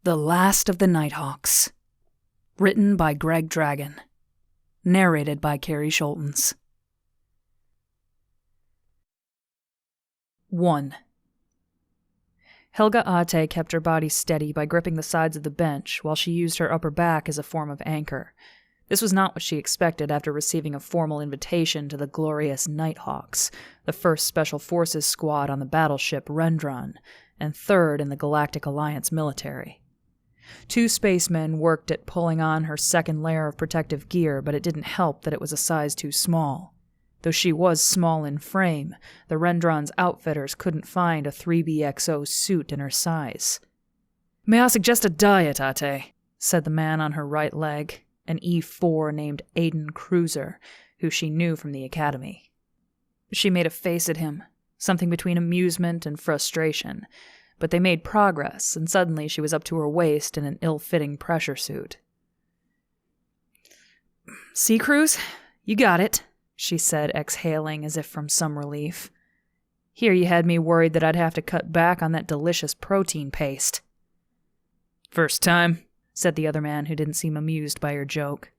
The Last of the Nighthawks. Written by Greg Dragon. Narrated by Cari Scholtens. 1. Helga Ate kept her body steady by gripping the sides of the bench while she used her upper back as a form of anchor. This was not what she expected after receiving a formal invitation to the glorious Nighthawks, the 1st Special Forces squad on the battleship Rendron, and 3rd in the Galactic Alliance military. 2 spacemen worked at pulling on her second layer of protective gear, but it didn't help that it was a size too small. Though she was small in frame, the Rendron's outfitters couldn't find a 3BXO suit in her size. "May I suggest a diet, Ate?" said the man on her right leg, an E4 named Aiden Cruiser, who she knew from the academy. She made a face at him, something between amusement and frustration, but they made progress, and suddenly she was up to her waist in an ill-fitting pressure suit. "See, Cruz? You got it," she said, exhaling as if from some relief. "Here you had me worried that I'd have to cut back on that delicious protein paste." "First time," said the other man, who didn't seem amused by her joke.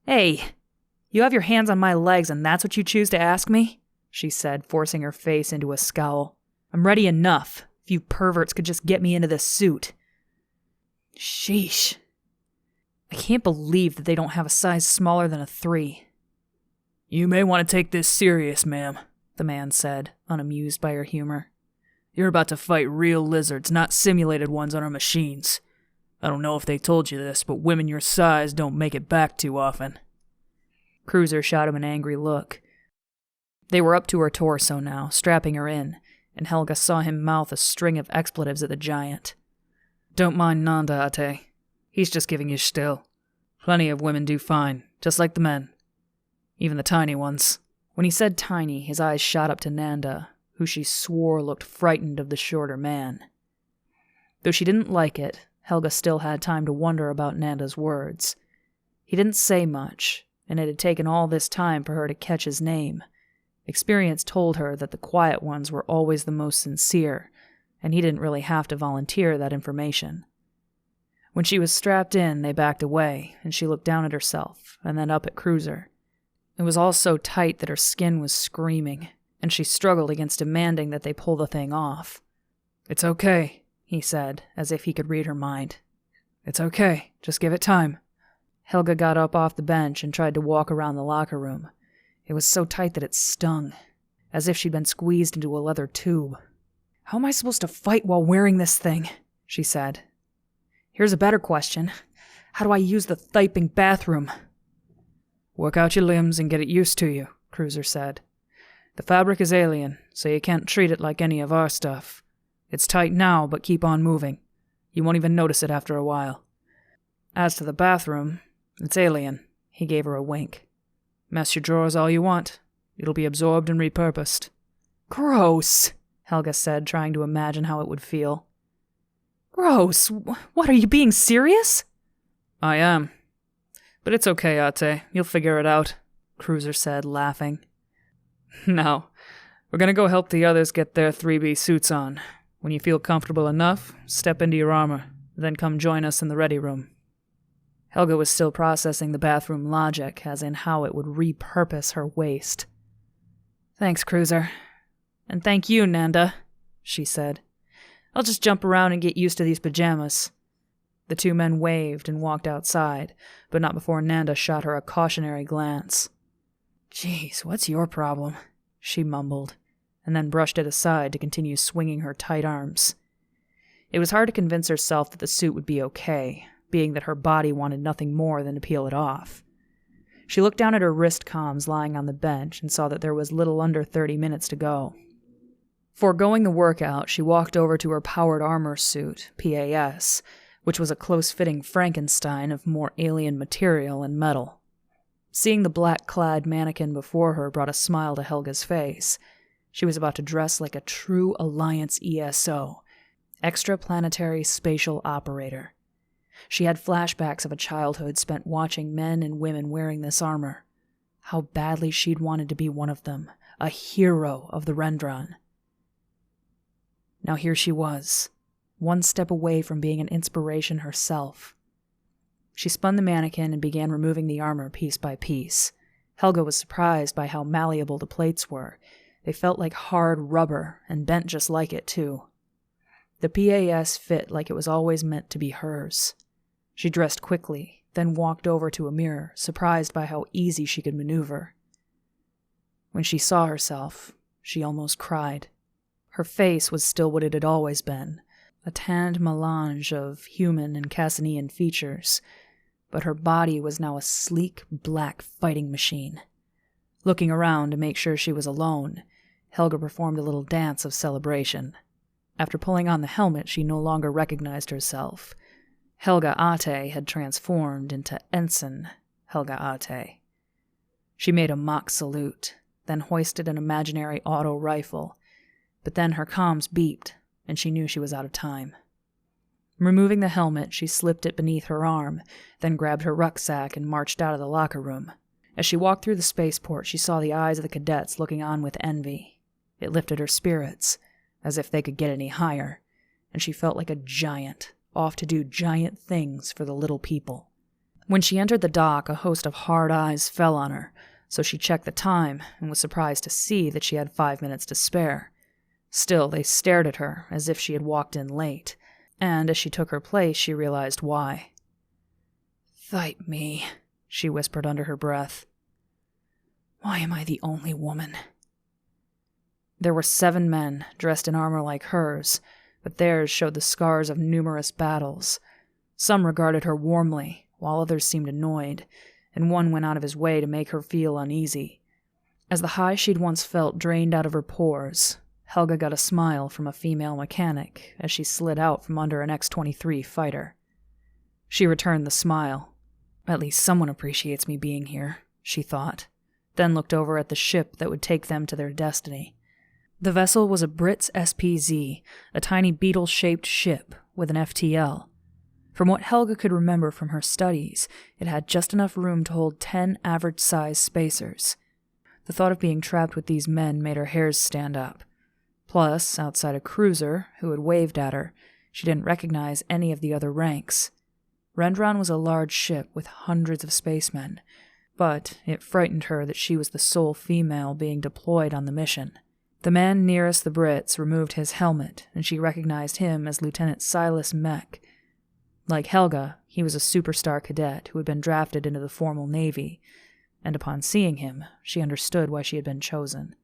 "Hey, you have your hands on my legs and that's what you choose to ask me?" she said, forcing her face into a scowl. "I'm ready enough. If you perverts could just get me into this suit." Sheesh. I can't believe that they don't have a size smaller than a 3. "You may want to take this serious, ma'am," the man said, unamused by her humor. "You're about to fight real lizards, not simulated ones on our machines. I don't know if they told you this, but women your size don't make it back too often." Cruiser shot him an angry look. They were up to her torso now, strapping her in, and Helga saw him mouth a string of expletives at the giant. "Don't mind Nanda, Ate. He's just giving you shtill. Plenty of women do fine, just like the men. Even the tiny ones." When he said tiny, his eyes shot up to Nanda, who she swore looked frightened of the shorter man. Though she didn't like it, Helga still had time to wonder about Nanda's words. He didn't say much, and it had taken all this time for her to catch his name. Experience told her that the quiet ones were always the most sincere, and he didn't really have to volunteer that information. When she was strapped in, they backed away, and she looked down at herself, and then up at Cruiser. It was all so tight that her skin was screaming, and she struggled against demanding that they pull the thing off. "It's okay," he said, as if he could read her mind. "It's okay, just give it time." Helga got up off the bench and tried to walk around the locker room. It was so tight that it stung, as if she'd been squeezed into a leather tube. "How am I supposed to fight while wearing this thing?" she said. "Here's a better question. How do I use the thiping bathroom?" "Work out your limbs and get it used to you," Cruiser said. "The fabric is alien, so you can't treat it like any of our stuff. It's tight now, but keep on moving. You won't even notice it after a while. As to the bathroom, it's alien." He gave her a wink. "Mess your drawers all you want. It'll be absorbed and repurposed." "Gross," Helga said, trying to imagine how it would feel. "Gross. What, are you being serious?" "I am. But it's okay, Ate. You'll figure it out," Cruiser said, laughing. "Now, we're gonna go help the others get their 3B suits on. When you feel comfortable enough, step into your armor, then come join us in the ready room." Helga was still processing the bathroom logic, as in how it would repurpose her waist. "Thanks, Cruiser. And thank you, Nanda," she said. "I'll just jump around and get used to these pajamas." The 2 men waved and walked outside, but not before Nanda shot her a cautionary glance. "Jeez, what's your problem?" she mumbled, and then brushed it aside to continue swinging her tight arms. It was hard to convince herself that the suit would be okay, being that her body wanted nothing more than to peel it off. She looked down at her wrist comms lying on the bench and saw that there was little under 30 minutes to go. Foregoing the workout, she walked over to her powered armor suit, PAS, which was a close-fitting Frankenstein of more alien material and metal. Seeing the black-clad mannequin before her brought a smile to Helga's face. She was about to dress like a true Alliance ESO, extraplanetary spatial operator. She had flashbacks of a childhood spent watching men and women wearing this armor. How badly she'd wanted to be one of them, a hero of the Rendron. Now here she was, one step away from being an inspiration herself. She spun the mannequin and began removing the armor piece by piece. Helga was surprised by how malleable the plates were. They felt like hard rubber, and bent just like it, too. The PAS fit like it was always meant to be hers. She dressed quickly, then walked over to a mirror, surprised by how easy she could maneuver. When she saw herself, she almost cried. Her face was still what it had always been, a tanned melange of human and Cassinian features, but her body was now a sleek, black fighting machine. Looking around to make sure she was alone, Helga performed a little dance of celebration. After pulling on the helmet, she no longer recognized herself. Helga Ate had transformed into Ensign Helga Ate. She made a mock salute, then hoisted an imaginary auto rifle, but then her comms beeped, and she knew she was out of time. Removing the helmet, she slipped it beneath her arm, then grabbed her rucksack and marched out of the locker room. As she walked through the spaceport, she saw the eyes of the cadets looking on with envy. It lifted her spirits, as if they could get any higher, and she felt like a giant, off to do giant things for the little people. When she entered the dock, a host of hard eyes fell on her, so she checked the time and was surprised to see that she had 5 minutes to spare. Still, they stared at her as if she had walked in late, and as she took her place, she realized why. "Fight me," she whispered under her breath. "Why am I the only woman?" There were 7 men, dressed in armor like hers, but theirs showed the scars of numerous battles. Some regarded her warmly, while others seemed annoyed, and one went out of his way to make her feel uneasy. As the high she'd once felt drained out of her pores, Helga got a smile from a female mechanic as she slid out from under an X-23 fighter. She returned the smile. "At least someone appreciates me being here," she thought, then looked over at the ship that would take them to their destiny. The vessel was a Brits SPZ, a tiny beetle-shaped ship with an FTL. From what Helga could remember from her studies, it had just enough room to hold 10 average-sized spacers. The thought of being trapped with these men made her hairs stand up. Plus, outside a cruiser, who had waved at her, she didn't recognize any of the other ranks. Rendron was a large ship with hundreds of spacemen, but it frightened her that she was the sole female being deployed on the mission. The man nearest the Brits removed his helmet, and she recognized him as Lieutenant Cilas Mec. Like Helga, he was a superstar cadet who had been drafted into the formal Navy, and upon seeing him, she understood why she had been chosen.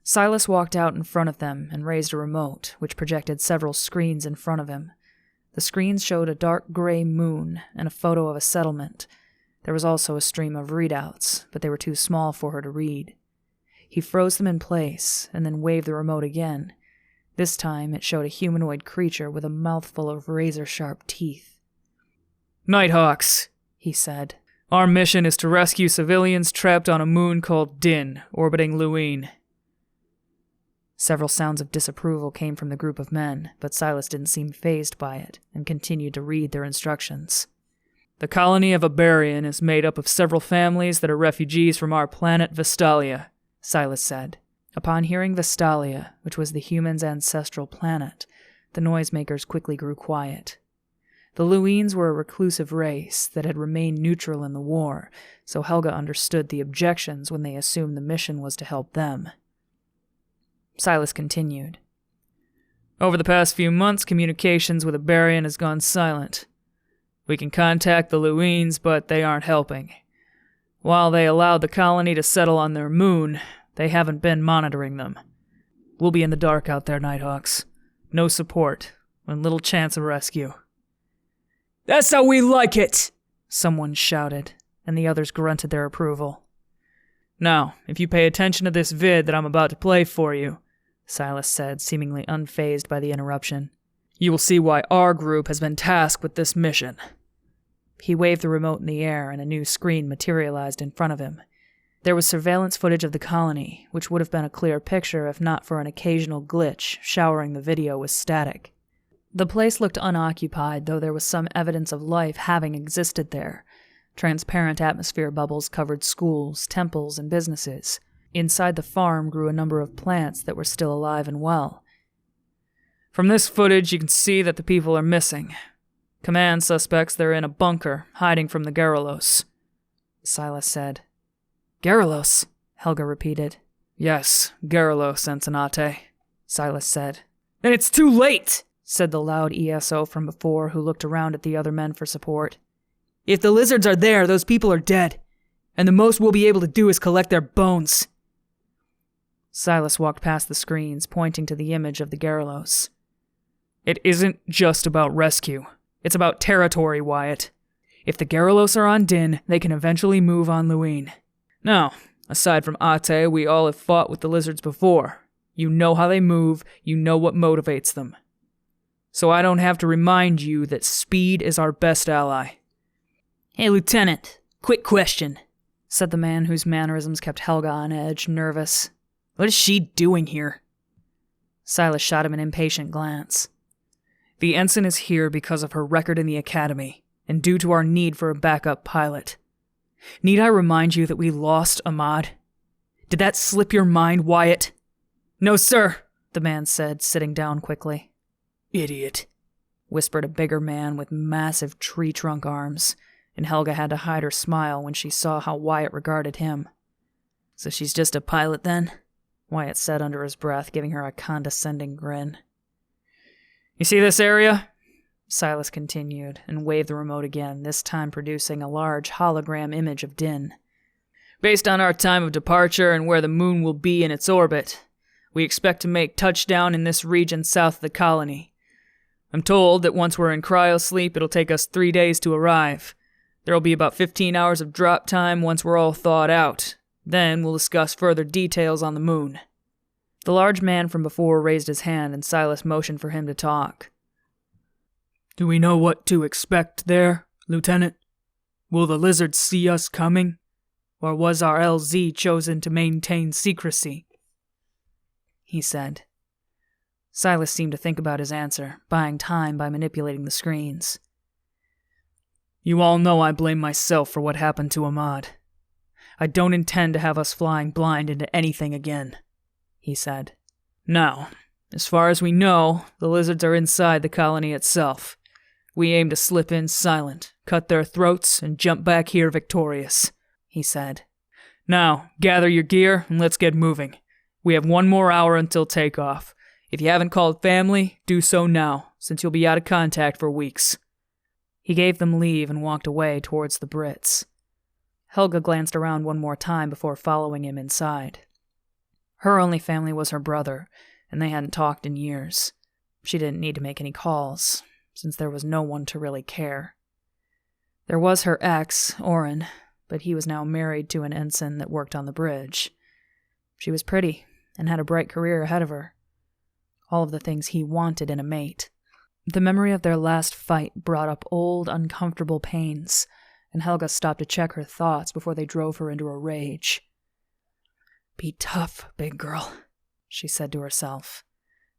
Cilas walked out in front of them and raised a remote, which projected several screens in front of him. The screens showed a dark gray moon and a photo of a settlement. There was also a stream of readouts, but they were too small for her to read. He froze them in place, and then waved the remote again. This time it showed a humanoid creature with a mouthful of razor-sharp teeth. "Nighthawks," he said. "Our mission is to rescue civilians trapped on a moon called Din, orbiting Luine." Several sounds of disapproval came from the group of men, but Cilas didn't seem fazed by it, and continued to read their instructions. "The colony of Aberian is made up of several families that are refugees from our planet Vestalia," Cilas said. Upon hearing Vestalia, which was the humans' ancestral planet, the noisemakers quickly grew quiet. The Luines were a reclusive race that had remained neutral in the war, so Helga understood the objections when they assumed the mission was to help them. Cilas continued. "Over the past few months, communications with Aberian has gone silent. We can contact the Luines, but they aren't helping. While they allowed the colony to settle on their moon, they haven't been monitoring them. We'll be in the dark out there, Nighthawks. No support, and little chance of rescue." "That's how we like it!" someone shouted, and the others grunted their approval. "Now, if you pay attention to this vid that I'm about to play for you," Cilas said, seemingly unfazed by the interruption, "you will see why our group has been tasked with this mission." He waved the remote in the air, and a new screen materialized in front of him. There was surveillance footage of the colony, which would have been a clear picture if not for an occasional glitch showering the video with static. The place looked unoccupied, though there was some evidence of life having existed there. Transparent atmosphere bubbles covered schools, temples, and businesses. Inside the farm grew a number of plants that were still alive and well. From this footage, you can see that the people are missing. Command suspects they're in a bunker, hiding from the Garrelos, Cilas said. Garrelos, Helga repeated. Yes, Garrelos, Ensign Ate, Cilas said. Then it's too late, said the loud ESO from before, who looked around at the other men for support. If the lizards are there, those people are dead, and the most we'll be able to do is collect their bones. Cilas walked past the screens, pointing to the image of the Garrelos. It isn't just about rescue. It's about territory, Wyatt. If the Garrelos are on Din, they can eventually move on Luine. Now, aside from Ate, we all have fought with the lizards before. You know how they move, you know what motivates them. So I don't have to remind you that speed is our best ally. Hey, Lieutenant, quick question, said the man whose mannerisms kept Helga on edge, nervous. What is she doing here? Cilas shot him an impatient glance. The ensign is here because of her record in the academy, and due to our need for a backup pilot. Need I remind you that we lost Ahmad? Did that slip your mind, Wyatt? No, sir, the man said, sitting down quickly. Idiot, whispered a bigger man with massive tree-trunk arms, and Helga had to hide her smile when she saw how Wyatt regarded him. So she's just a pilot then? Wyatt said under his breath, giving her a condescending grin. You see this area? Cilas continued, and waved the remote again, this time producing a large hologram image of Din. Based on our time of departure and where the moon will be in its orbit, we expect to make touchdown in this region south of the colony. I'm told that once we're in cryosleep, it'll take us 3 days to arrive. There'll be about 15 hours of drop time once we're all thawed out. Then we'll discuss further details on the moon. The large man from before raised his hand, and Cilas motioned for him to talk. Do we know what to expect there, Lieutenant? Will the lizards see us coming? Or was our LZ chosen to maintain secrecy? He said. Cilas seemed to think about his answer, buying time by manipulating the screens. You all know I blame myself for what happened to Ahmad. I don't intend to have us flying blind into anything again, he said. Now, as far as we know, the lizards are inside the colony itself. We aim to slip in silent, cut their throats, and jump back here victorious, he said. Now, gather your gear and let's get moving. We have 1 more hour until takeoff. If you haven't called family, do so now, since you'll be out of contact for weeks. He gave them leave and walked away towards the Brits. Helga glanced around 1 more time before following him inside. Her only family was her brother, and they hadn't talked in years. She didn't need to make any calls, since there was no one to really care. There was her ex, Oren, but he was now married to an ensign that worked on the bridge. She was pretty, and had a bright career ahead of her. All of the things he wanted in a mate. The memory of their last fight brought up old, uncomfortable pains, and Helga stopped to check her thoughts before they drove her into a rage. Be tough, big girl, she said to herself,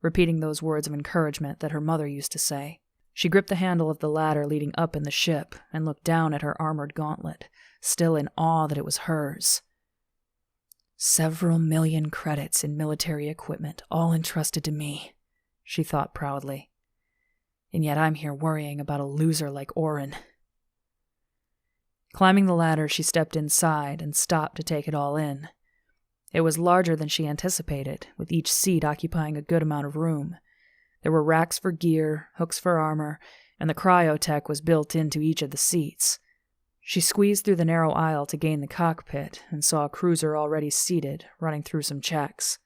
repeating those words of encouragement that her mother used to say. She gripped the handle of the ladder leading up in the ship and looked down at her armored gauntlet, still in awe that it was hers. Several million credits in military equipment, all entrusted to me, she thought proudly. And yet I'm here worrying about a loser like Oren. Climbing the ladder, she stepped inside and stopped to take it all in. It was larger than she anticipated, with each seat occupying a good amount of room. There were racks for gear, hooks for armor, and the cryotech was built into each of the seats. She squeezed through the narrow aisle to gain the cockpit and saw a cruiser already seated, running through some checks.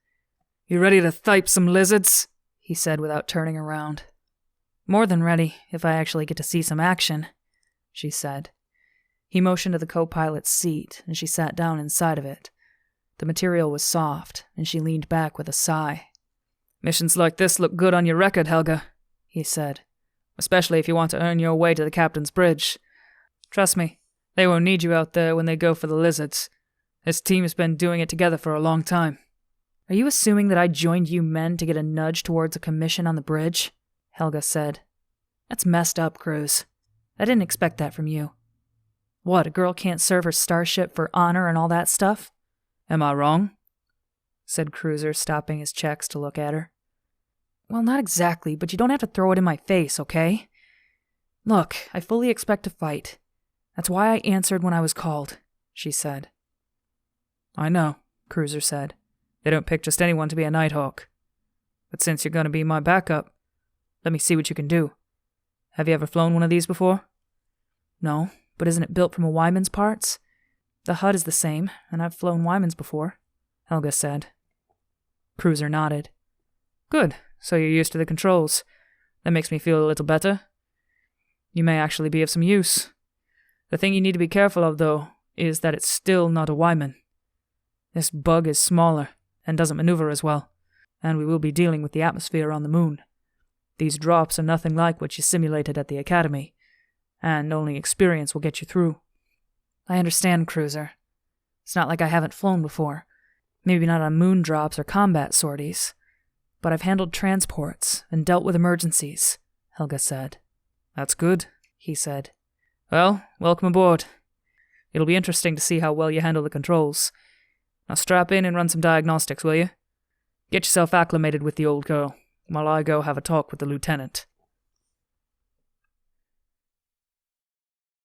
You ready to thipe some lizards? He said without turning around. More than ready, if I actually get to see some action, she said. He motioned to the co-pilot's seat, and she sat down inside of it. The material was soft, and she leaned back with a sigh. Missions like this look good on your record, Helga, he said. Especially if you want to earn your way to the captain's bridge. Trust me, they won't need you out there when they go for the lizards. This team has been doing it together for a long time. Are you assuming that I joined you men to get a nudge towards a commission on the bridge? Helga said. That's messed up, Cruz. I didn't expect that from you. What, a girl can't serve her starship for honor and all that stuff? Am I wrong? Said Cruiser, stopping his checks to look at her. Well, not exactly, but you don't have to throw it in my face, okay? Look, I fully expect to fight. That's why I answered when I was called, she said. I know, Cruiser said. They don't pick just anyone to be a Nighthawk. But since you're going to be my backup, let me see what you can do. Have you ever flown one of these before? No, but isn't it built from a Wyman's parts? The HUD is the same, and I've flown Wyman's before, Helga said. Cruiser nodded. Good, so you're used to the controls. That makes me feel a little better. You may actually be of some use. The thing you need to be careful of, though, is that it's still not a Wyman. This bug is smaller and doesn't maneuver as well, and we will be dealing with the atmosphere on the moon. These drops are nothing like what you simulated at the Academy, and only experience will get you through. I understand, Cruiser. It's not like I haven't flown before. Maybe not on moon drops or combat sorties. But I've handled transports and dealt with emergencies, Helga said. That's good, he said. Well, welcome aboard. It'll be interesting to see how well you handle the controls. Now strap in and run some diagnostics, will you? Get yourself acclimated with the old girl, while I go have a talk with the lieutenant.